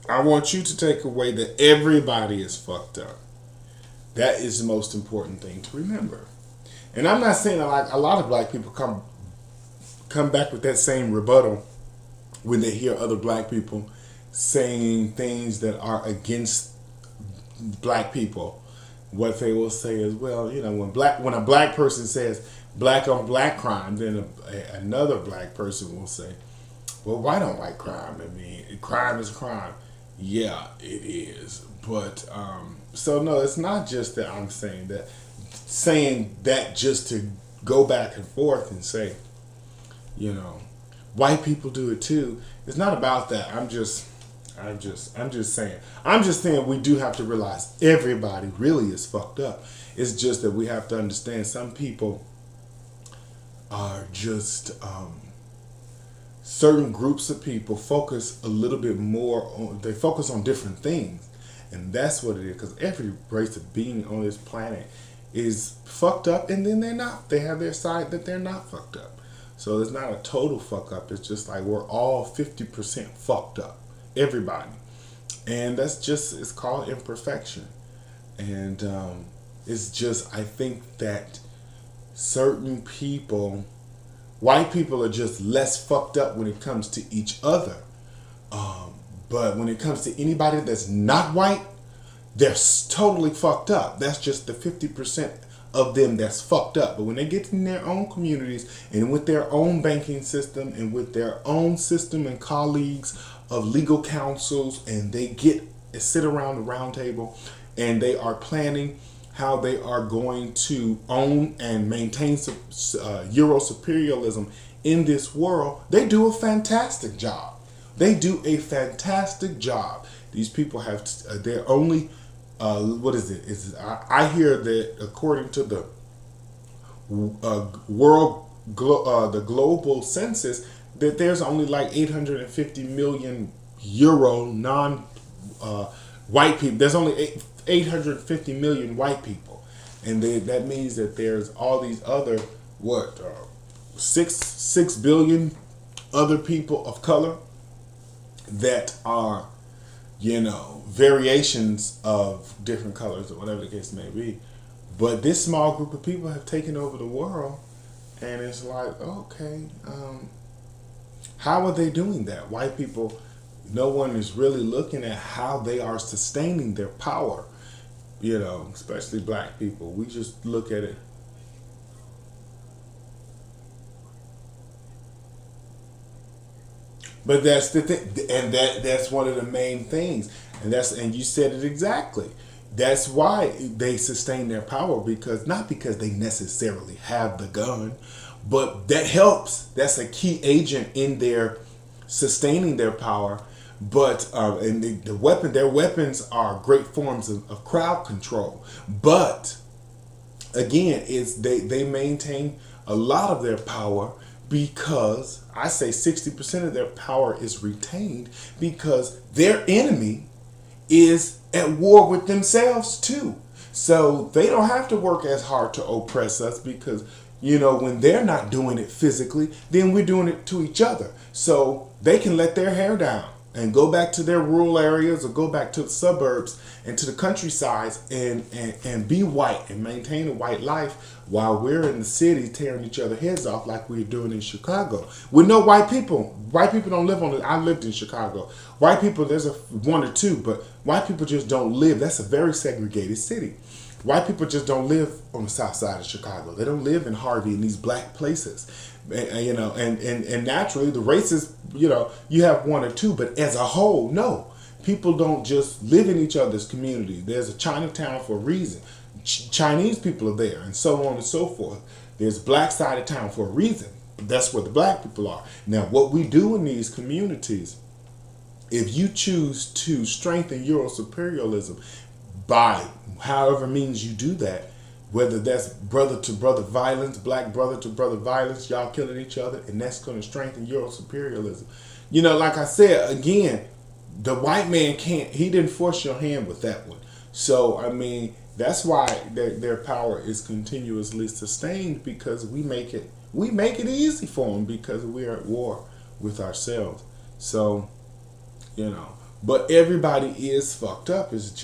I want you to take away that everybody is fucked up. That is the most important thing to remember. And I'm not saying that like a lot of black people come back with that same rebuttal when they hear other black people saying things that are against black people. What they will say is, well, you know, when a black person says black on black crime, then another black person will say, well, white on white crime. I mean, crime is crime. Yeah, it is. But so no, it's not just that I'm saying that just to go back and forth and say, you know, white people do it too. It's not about that. I'm just saying we do have to realize everybody really is fucked up. It's just that we have to understand some people are just certain groups of people focus a little bit more on, they focus on different things, and that's what it is, because every race of being on this planet is fucked up, and then they have their side that they're not fucked up. So it's not a total fuck up. It's just like we're all 50% fucked up, everybody, and it's called imperfection. And it's just, I think that certain people, white people, are just less fucked up when it comes to each other. But when it comes to anybody that's not white, they're totally fucked up. That's just the 50% of them that's fucked up. But when they get in their own communities and with their own banking system and with their own system and colleagues of legal counsels, and they sit around the round table and they are planning how they are going to own and maintain EuroSuperiorialism in this world, they do a fantastic job. They do a fantastic job. These people have they're only what is it? I hear that according to the the global census, that there's only like 850 million euro non white people. There's only 850 million white people, and that means that there's all these other 6 billion other people of color that are, you know, variations of different colors or whatever the case may be. But this small group of people have taken over the world, and it's like, okay, how are they doing that? White people, no one is really looking at how they are sustaining their power, you know, especially black people. We just look at it. But that's the thing, and that's one of the main things, and you said it exactly. That's why they sustain their power, because not because they necessarily have the gun, but that helps. That's a key agent in their sustaining their power. But and their weapons are great forms of crowd control. But again, they maintain a lot of their power, because I say 60% of their power is retained because their enemy is at war with themselves too. So they don't have to work as hard to oppress us, because, you know, when they're not doing it physically, then we're doing it to each other. So they can let their hair down and go back to their rural areas or go back to the suburbs and to the countryside and be white and maintain a white life, while we're in the city tearing each other's heads off like we're doing in Chicago. With no white people. White people don't live on it. I lived in Chicago. White people, there's one or two, but white people just don't live. That's a very segregated city. White people just don't live on the south side of Chicago. They don't live in Harvey, in these black places. And, you know, and naturally the races, you know, you have one or two, but as a whole, no. People don't just live in each other's community. There's a Chinatown for a reason. Chinese people are there, and so on and so forth. There's black side of town for a reason. That's where the black people are. Now, what we do in these communities, if you choose to strengthen EuroSuperiorialism by however means you do that, whether that's brother to brother violence, black brother to brother violence, y'all killing each other, and that's going to strengthen EuroSuperiorialism. You know, like I said, again, the white man he didn't force your hand with that one. So, I mean, that's why their power is continuously sustained, because we make it easy for them, because we're at war with ourselves. So, you know, But everybody is fucked up, is just